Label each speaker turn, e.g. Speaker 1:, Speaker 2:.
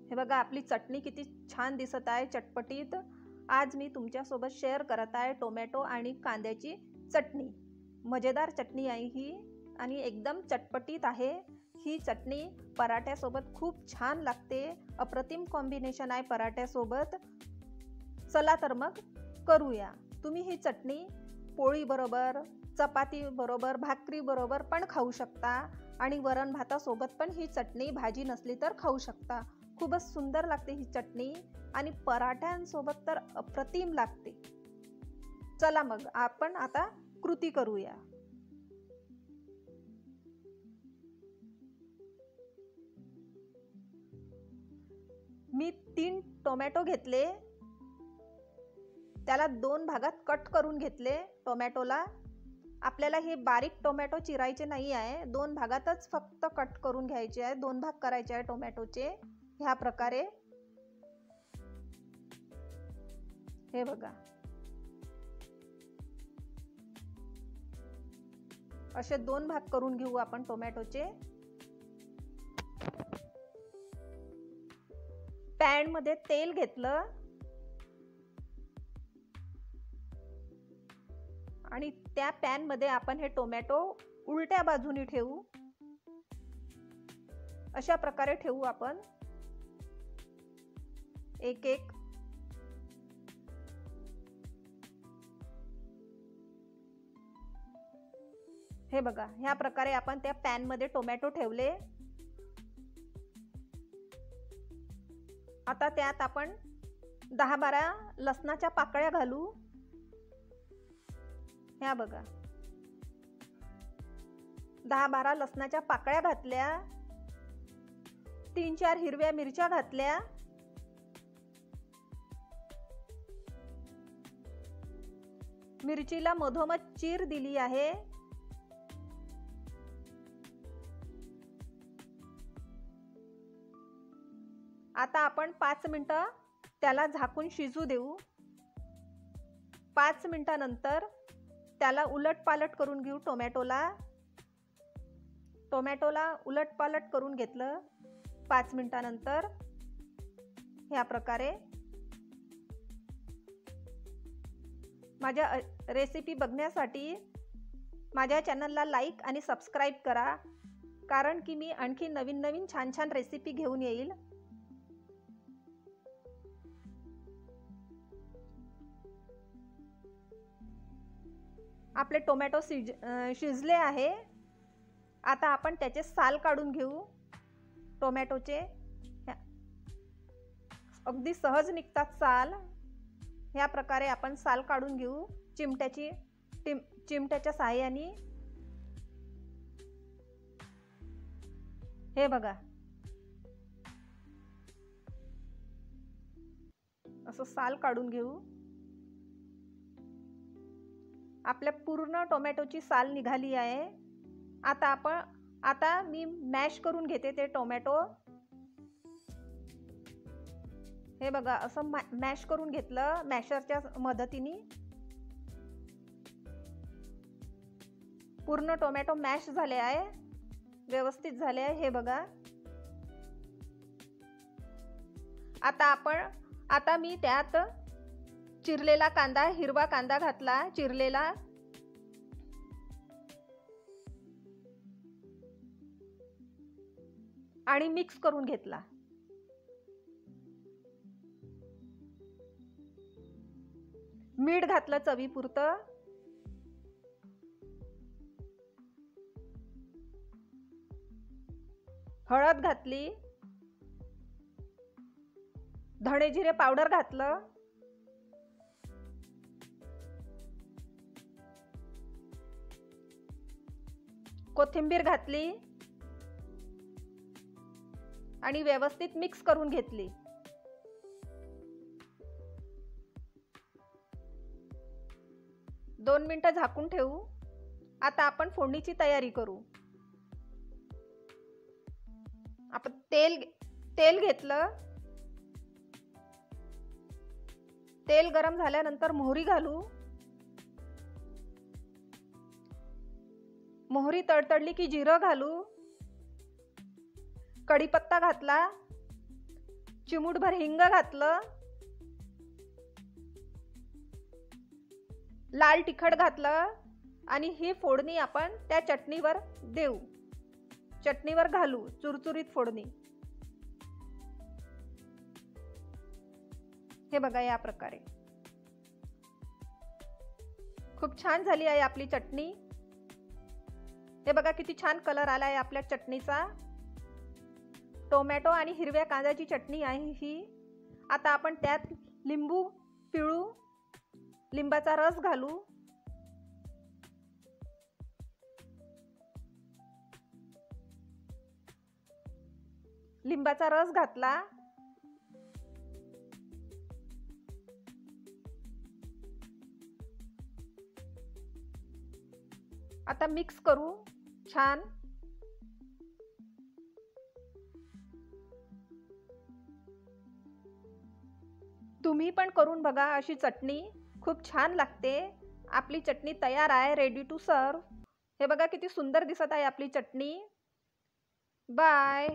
Speaker 1: हे बघा आपली चटणी किती छान दिसत आहे, चटपटीत। आज मी तुमच्यासोबत शेअर करत आहे टोमॅटो आणि कांद्याची चटणी। मजेदार चटणी आहे ही आणि एकदम चटपटीत आहे। ही चटणी पराठ्यासोबत खूप छान लागते, अप्रतिम कॉम्बिनेशन आहे पराठ्यासोबत। चला तर मग करूया। तुम्ही ही चटणी पोळी बरोबर, चपाती बरोबर, भाकरी बरोबर पण खाऊ शकता आणि वरण भातासोबत पण ही चटणी, भाजी नसली तर खाऊ शकता। खूपच सुंदर लागते ही चटणी आणि पराठ्यांसोबत तर अप्रतिम लागते। चला मग आपण आता कृती करूया। मी 3 टोमॅटो घेतले, त्याला 2 भागात कट करून घेतले टोमॅटोला। आपल्याला हे बारीक टोमॅटो चिरायचे नाही आहे, 2 भागातच फक्त कट करून घ्यायचे आहे। 2 भाग करायचे आहे टोमॅटोचे ह्या प्रकारे। हे बघा असे 2 भाग करून घेऊ आपण टोमॅटोचे। पॅन मध्ये तेल घेतलं आणि त्या पॅन मध्ये आपण हे टोमॅटो उलट्या बाजूने ठेवू। अशा प्रकारे ठेवू आपण एक एक। हे बघा ह्या प्रकारे आपण त्या पॅन मध्ये टोमॅटो ठेवले। आता त्यात आपण 10-12 लसणाच्या पाकळ्या घालू। ह्या बघा 10-12 लसणाच्या पाकळ्या घातल्या, 3-4 हिरव्या मिरच्या घातल्या, मिरचीला मधोमध चीर दिली आहे। आता आपण 5 मिनिटं त्याला झाकून शिजू देऊ। 5 मिनिटानंतर त्याला उलटपालट करून घेऊ टोमॅटोला उलटपालट करून घेतलं 5 मिनिटानंतर ह्या प्रकारे। माझ्या रेसिपी बघण्यासाठी माझ्या चॅनलला लाईक आणि सबस्क्राईब करा, कारण की मी आणखी नवीन नवीन छान छान रेसिपी घेऊन येईल। आपले टोमॅटो शिजले आहे। आता आपण त्याचे साल काढून घेऊ टोमॅटोचे। अगदी सहज निघतात साल। ह्या प्रकारे आपण साल काढून घेऊ चिमट्याच्या साहाय्याने। हे बघा असं साल काढून घेऊ। आपल्या पूर्ण टोमॅटोची साल निघाली आहे। आता मी मॅश करून घेते ते टोमॅटो। हे बघा असं मॅश करून घेतलं मॅशरच्या मदतीने। पूर्ण टोमॅटो मॅश झाले आहे, व्यवस्थित झाले आहे। हे बघा आता मी त्यात चिरलेला कांदा, हिरवा कांदा घातला चिरलेला। आणि मिक्स करून घेतला। मीठ घातलं चवीपुरतं। हळद घातली, धणे जिरे पावडर घातलं, कोथिंबीर घातली आणि व्यवस्थित मिक्स करून घेतली। दोन मिनिटं झाकून ठेवू। आता आपण फोडणीची तयारी करू। आपण तेल घेतलं, तेल गरम झाल्यानंतर मोहरी घालू। मोहरी तडतडली की जिरं घालू, कढीपत्ता घातला, चिमूटभर हिंग घातलं, लाल तिखट घातलं आणि ही फोडणी आपण त्या चटणीवर देऊ, चटणीवर घालू, चुरचुरीत फोडणी. हे बघा या प्रकारे खूप छान झाली आहे आपली चटणी. हे बघा किती छान कलर आला आहे आपल्या चटणीचा. टोमॅटो आणि हिरव्या कांद्याची चटणी आहे ही. आता आपण त्यात लिंबू पिळू, लिंबाचा रस घालू. लिंबाचा रस घातला. आता मिक्स करू छान. तुम्ही पण करून बघा अशी चटणी, खूप छान लागते. आपली चटणी तयार आहे, रेडी टू सर्व. हे बघा किती सुंदर दिसत आहे आपली चटणी. बाय.